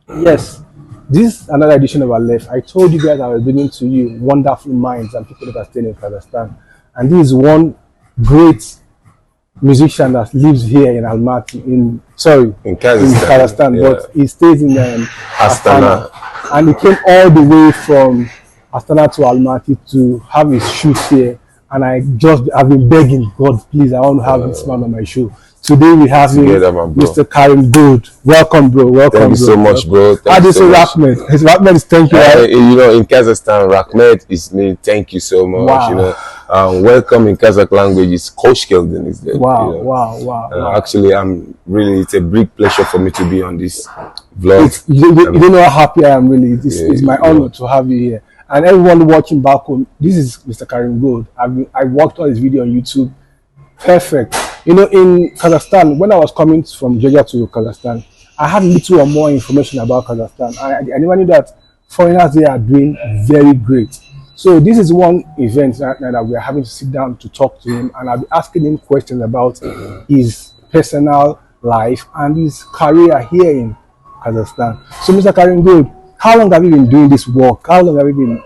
Yes, this is another edition of our Left. I told you guys I was bringing to you wonderful minds and people that are staying in Kazakhstan. And this is one great musician that lives here in Almaty, In Kazakhstan, yeah. but he stays in Astana. And he came all the way from Astana to Almaty to have his shoot here. And I've been begging God, please, I want to have this man on my show. Today we have Mr. Karim Good. Welcome, bro. Welcome. Thank you so much, bro. How do you say Rahmed? His Rahmed is thank you, right? You know, in Kazakhstan, Rahmed is me. Thank you so much. Wow. You know, welcome in Kazakh language is Kosh Keldin is there. Wow, you know? wow. Actually, it's a big pleasure for me to be on this vlog. You don't know how happy I am, really. It's my honor to have you here. And everyone watching back home, this is Mr. Karim Good. I watched all his video on YouTube. Perfect. You know, in Kazakhstan, when I was coming from Georgia to Kazakhstan, I had little or more information about Kazakhstan. I never knew that foreigners there are doing very great. So this is one event that we are having to sit down to talk to him, and I'll be asking him questions about his personal life and his career here in Kazakhstan. So, Mr. Karim Good, how long have you been doing this work? How long have you been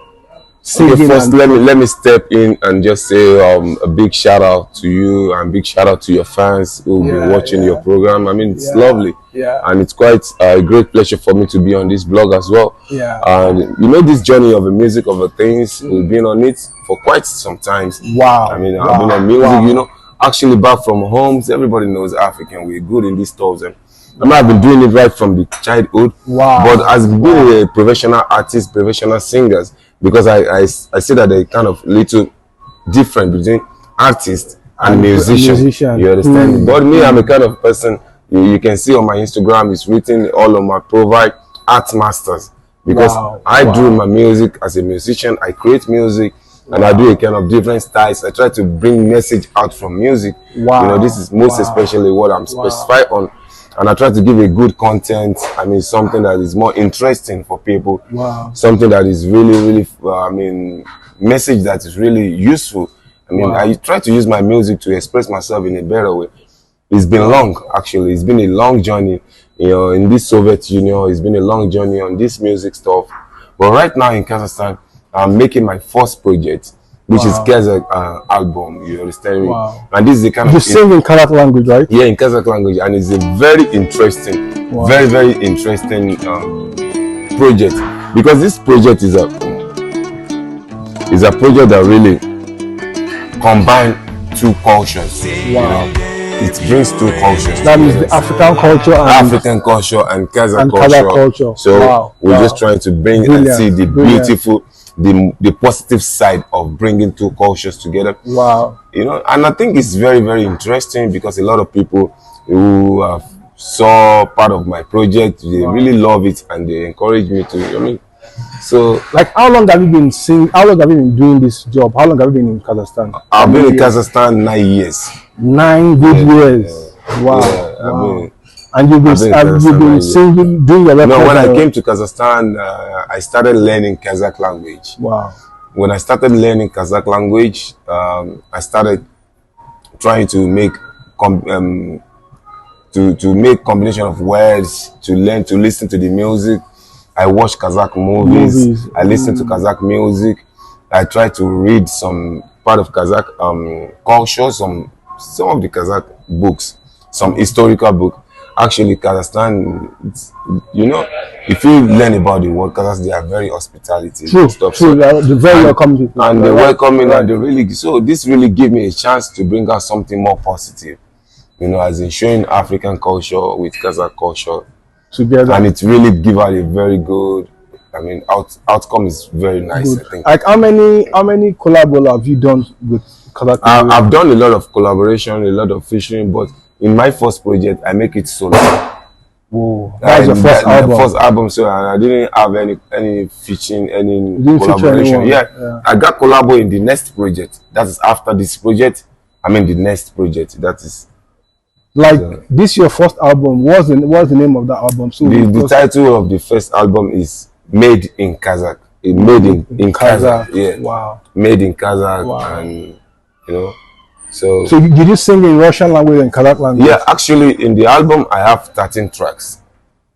singing? Okay, first, let me step in and just say a big shout out to you and big shout out to your fans who've been watching your program. I mean, it's lovely. Yeah. And it's quite a great pleasure for me to be on this blog as well. Yeah. And you know, this journey of the music of the things, we've been on it for quite some time. Wow. I mean, I've been on music, you know, actually back from homes. Everybody knows African. We're good in these stores. And I mean, I've been doing it right from the childhood. Wow. But as being a professional artist, professional singers, because I see that there's kind of little difference between artist and musician. You understand? But me, I'm a kind of person, you can see on my Instagram, it's written all on my profile, Art Masters. Because I do my music as a musician, I create music, and I do a kind of different styles. I try to bring message out from music. Wow. You know, this is most especially what I'm specified on. And I try to give a good content. I mean, something that is more interesting for people. Wow. Something that is really, I mean, message that is really useful. I mean, I try to use my music to express myself in a better way. It's been long, actually. It's been a long journey, you know, in this Soviet Union. It's been a long journey on this music stuff. But right now in Kazakhstan, I'm making my first project, which is Kazakh album. You understand me? Wow. And this is the kind of... You sing in Kazakh language, right? Yeah, in Kazakh language, and it's a very interesting, very interesting project, because this project is a project that really combines two cultures. Wow. You know? It brings two cultures. That is the African culture and African culture and Kazakh culture. So we're just trying to bring and see the beautiful, the positive side of bringing two cultures together. Wow. You know, and I think it's very interesting because a lot of people who saw part of my project, they really love it and they encourage me to, I mean, so like, how long have you been singing? How long have you been doing this job? How long have you been in Kazakhstan? I've been in Kazakhstan 9 years. 9 good years. Wow. Yeah, and you've been singing, doing your record. No, when I came to Kazakhstan, I started learning Kazakh language. Wow. When I started learning Kazakh language, I started trying to make to make combination of words, to learn to listen to the music. I watch Kazakh movies. I listen to Kazakh music. I try to read some part of Kazakh culture, some of the Kazakh books, some historical book. Actually, Kazakhstan, you know, if you learn about the world, Kazakhs, they are very hospitality. True. So, they're very welcoming people. And they're welcoming, and they really, so this really gave me a chance to bring out something more positive, you know, as in showing African culture with Kazakh culture together. And it really give out a very good, I mean, outcome is very nice, I think. Like, how many collabs have you done with Kazakh? I've done a lot of collaboration, a lot of featuring, but in my first project, I make it solo. Whoa, that's your first album. The first album, so I didn't have any featuring, any collaboration. I got collabo in the next project. That is after this project. I mean, the next project. That is like this. Your first album. What's the name of that album? So the title of the first album is Made in Kazakh. Made in Kazakh. Yeah. Wow. Made in Kazakh, and you know. So did you sing in Russian language and Kazakh language? Yeah, actually, in the album, I have 13 tracks.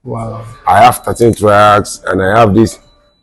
Wow. I have 13 tracks, and I have this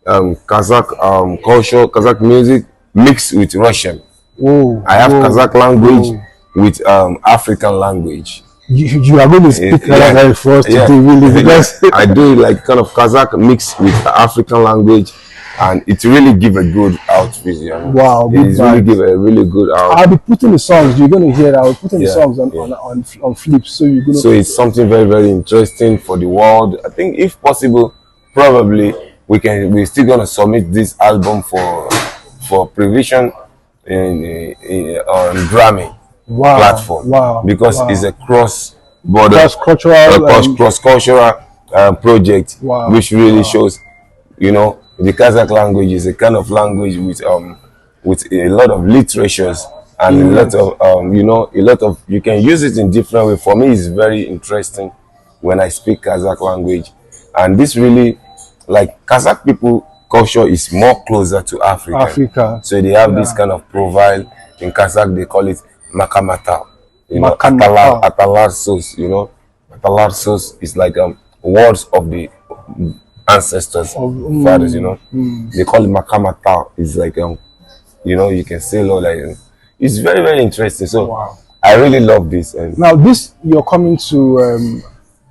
Kazakh culture, Kazakh music mixed with Russian. Oh, I have Kazakh language with African language. You are going to speak Kazakh for us today, really, because I do like kind of Kazakh mixed with African language, and it really give a good outfit. Wow, it really give a really good out. I'll be putting the songs. You're going to hear that. I'll be putting the songs on flips, so you're going to. So it's something very, very interesting for the world. I think if possible, probably we're still going to submit this album for provision on Grammy platform. Because it's a cross-border, cross-cultural project, which really shows, the Kazakh language is a kind of language with a lot of literatures and a lot of you can use it in different ways. For me, it's very interesting when I speak Kazakh language, and this really, like, Kazakh people culture is more closer to Africa. So they have this kind of profile in Kazakh. They call it makamata. Atalar sauce. Atalar sauce is like words of the ancestors, fathers. They call it makamata. It's like you can say like it's very, very interesting. So I really love this. And now you're coming to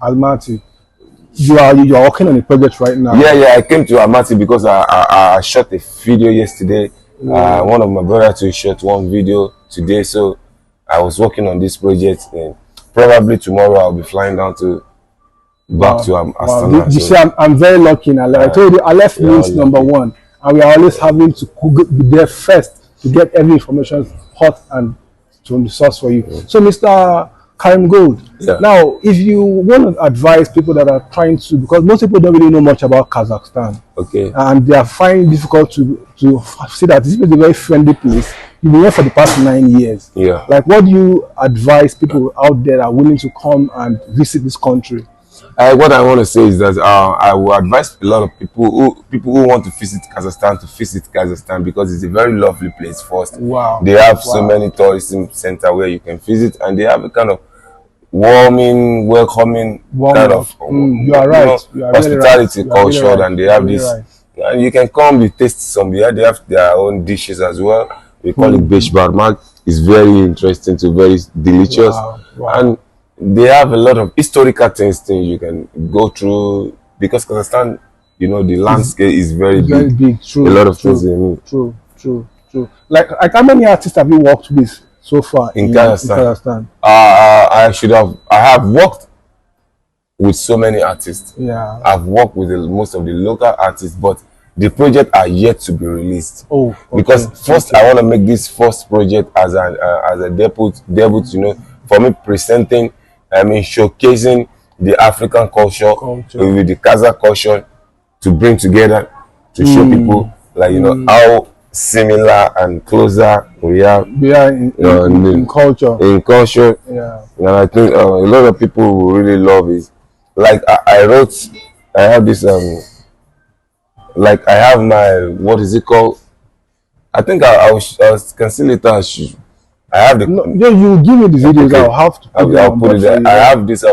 Almaty. You are working on a project right now. Yeah, I came to Almaty because I shot a video yesterday. One of my brothers shot one video today, so I was working on this project, and probably tomorrow I'll be flying down back to Astana. You see, I'm very lucky now. Like I told you, I left means number one, and we are always having to be there first to get every information hot and from the source for you. So, Mr. Karim Gold. Now, if you want to advise people that are trying to, because most people don't really know much about Kazakhstan, and they are finding it difficult to see that this is a very friendly place. You've been here for the past 9 years. Like, what do you advise people out there that are willing to come and visit this country? What I want to say is that I will advise a lot of people who want to visit Kazakhstan because it's a very lovely place. First, they have so many tourism centers where you can visit, and they have a kind of welcoming kind of hospitality culture, and they have this. And you can come, you taste some. They have their own dishes as well. We call it besh barmak. It's very interesting to very delicious, and they have a lot of historical things you can go through because Kazakhstan, the landscape is very big. True. A lot of things they mean. True. Like how many artists have you worked with so far in Kazakhstan? I have worked with so many artists. I've worked with most of the local artists, but the project are yet to be released. Because first I want to make this first project as a debut. For me presenting. Showcasing the African culture with the Kazakh culture to bring together, to show people like how similar and closer we are in culture. And I think a lot of people will really love it. Like I have this like I have my, what is it called? I think I can see later. I have the. You give me the videos. I'll have to. I'll put it there. I have this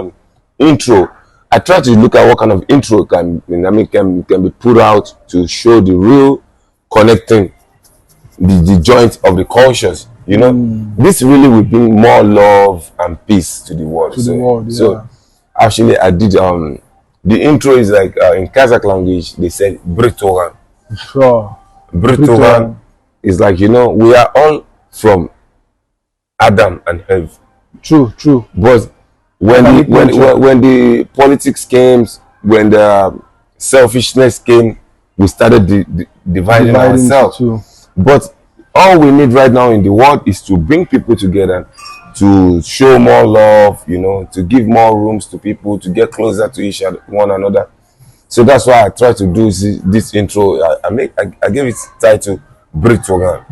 intro. I try to look at what kind of intro can be put out to show the real connecting the joint of the cultures. This really will bring more love and peace to the world. So actually, I did the intro is like in Kazakh language they said Britogan. Britogan is like we are all from Adam and Eve. True. But when the politics came, when the selfishness came, we started dividing ourselves. But all we need right now in the world is to bring people together, to show more love, to give more rooms to people, to get closer to one another. So that's why I try to do this intro. I gave it title Britogan.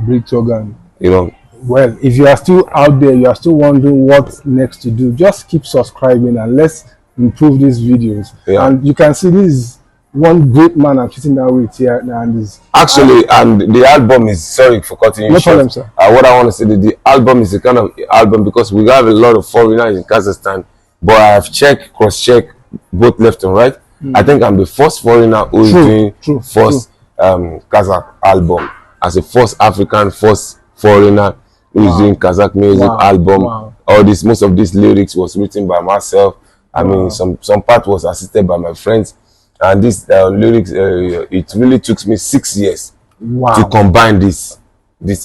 Well, if you are still out there, you are still wondering what next to do, just keep subscribing and let's improve these videos. And you can see this is one great man I'm sitting down with here now, and is actually, and the album is, sorry for cutting you no short. problem, sir. What I want to say, the album is a kind of album because we have a lot of foreigners in Kazakhstan, but I have cross-checked both left and right. I think I'm the first foreigner who is doing first Kazakh album, as a first African, first foreigner who is doing Kazakh music album. All this, most of these lyrics was written by myself. I mean, some part was assisted by my friends. And this lyrics, it really took me 6 years to combine this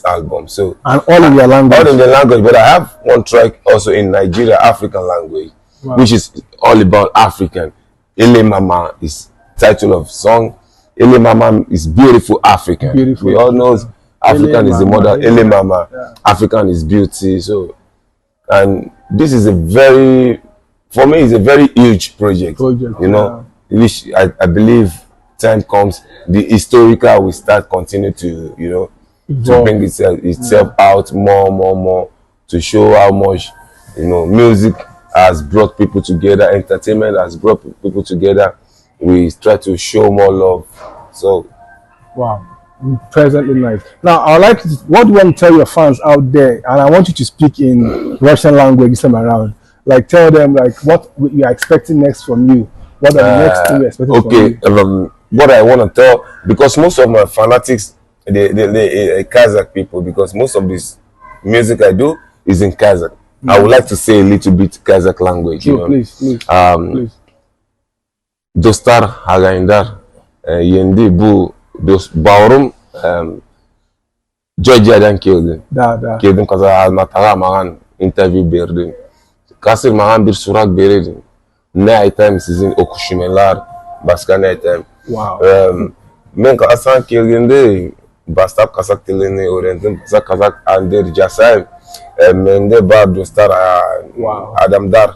album. So, and all in your language. All in the language, but I have one track also in Nigeria, African language, which is all about African. Ele Mama is title of song. Ele Mama is beautiful African. Beautiful. We all know African is the mother. Ele Mama, African is beauty. So, and this is for me, it's a very huge project. You know. Which I believe time comes, the historical will start continue to, you know, to bring itself out more to show how much, you know, music has brought people together, entertainment has brought people together. We try to show more love. So, presently nice. Now, I would like to, what do you want to tell your fans out there? And I want you to speak in Russian language this time around. Like, tell them like what you are expecting next from you. What are the next things you're expecting from you? What I want to tell, because most of my fanatics, they Kazakh people, because most of this music I do is in Kazakh. I would like to say a little bit Kazakh language. Sure, please. Dostar Hagayndar, Yendi bu Baurum, Georgia'dan keldim. Keldim Kazakh Almatı'ga mağan interview berdim. Kasır mağan bir surak berirdim. Ne aytayım sizin okuşumeler, başka ne aytayım. Ben Kazakhstan geldiğimde bastap Kazak dilini öğrendim. Kazak andır jasayım. Mende bar dostlar adamlar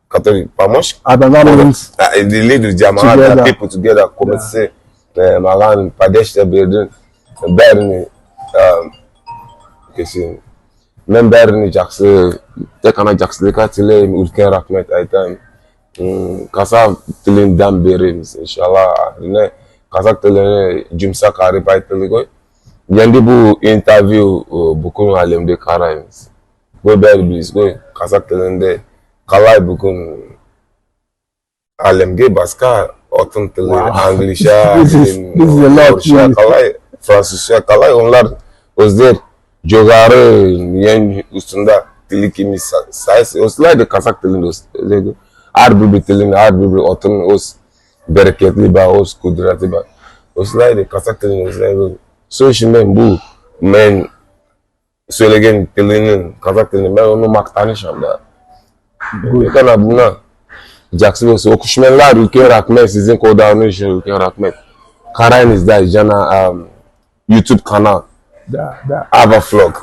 katır pamoş. Adamlar means the leader cemaat people together kometse mağan padeşle birdin berini kesin. Men berini jaksı tek ana jakslika tileyim ülke rahmet aytayım. Kazak dilinden berimiz inşallah. Ne Kazak dilini cümsa karip aytılı koy. Yendi bu interview bugün alemde karayız. Bu belirliyiz koy. Kazak dilinde kalay bugün alemde başka otun dili, Anglisha, Rusça kalay, Fransızca kalay. Onlar özler jogarı yen üstünde dili kimi sayısı. Özler de Kazak dilinde her bir dilinde otun öz bereketli ba, öz kudretli ba. Özler de Kazak dilinde özler. So şimdi bu men söylegen dilinin Kazak dilinin ben onu maktanışam da. Kana buna Jackson okuşmenler ülke rahmet sizin kodağınız ülke rahmet. Karayınızda jana YouTube kanal. Have a vlog.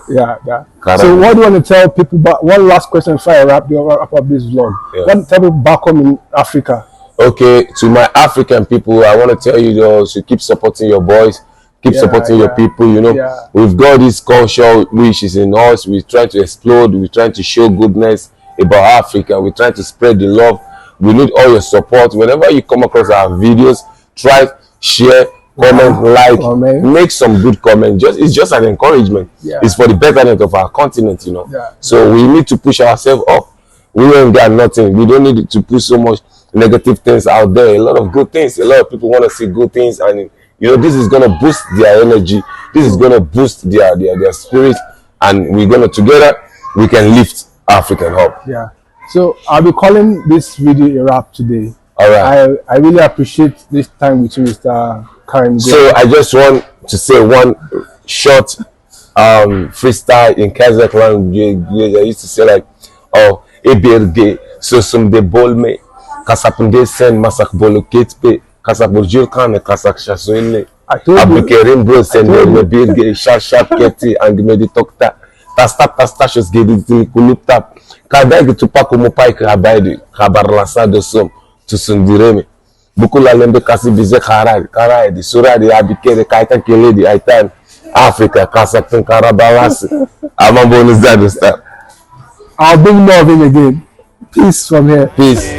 So what do you want to tell people about, one last question before I wrap up this vlog. What tell people back home in Africa? Okay, to my African people, I want to tell you to keep supporting your boys. Keep supporting your people, you know. We've got this culture which is in us. We're trying to explode. We're trying to show goodness about Africa. We're trying to spread the love. We need all your support. Whenever you come across our videos, try, share, comment, make some good comments. It's just an encouragement. It's for the betterment of our continent, you know. So we need to push ourselves up. We ain't got nothing. We don't need to push so much negative things out there. A lot of good things. A lot of people want to see good things, and you know, this is gonna boost their energy. This is gonna boost their spirit, and we're gonna together we can lift African up. So I'll be calling this video a wrap today. All right. I really appreciate this time with you, Mr. Karim. So I just want to say one short freestyle in Kazakh language. I used to say like, oh, ebirge sosum de bolme kasapinde sen masak boloket pe. Kasak burjul kan Kazakhstan söyle. Abdülkerim bro sen ne bir şarşap keti angmedi tokta. Tasta şos gedi kulupta. Kadag tupak umupai kabaydi haberlasa dostum tusundiremi. Bukul alemde kasi bize karay di suradi abikere kaytan keledi aytan Afrika Kazakhstan karabalası. Ama bonuslar dostlar. I'll bring more of him again. Peace from here. Peace.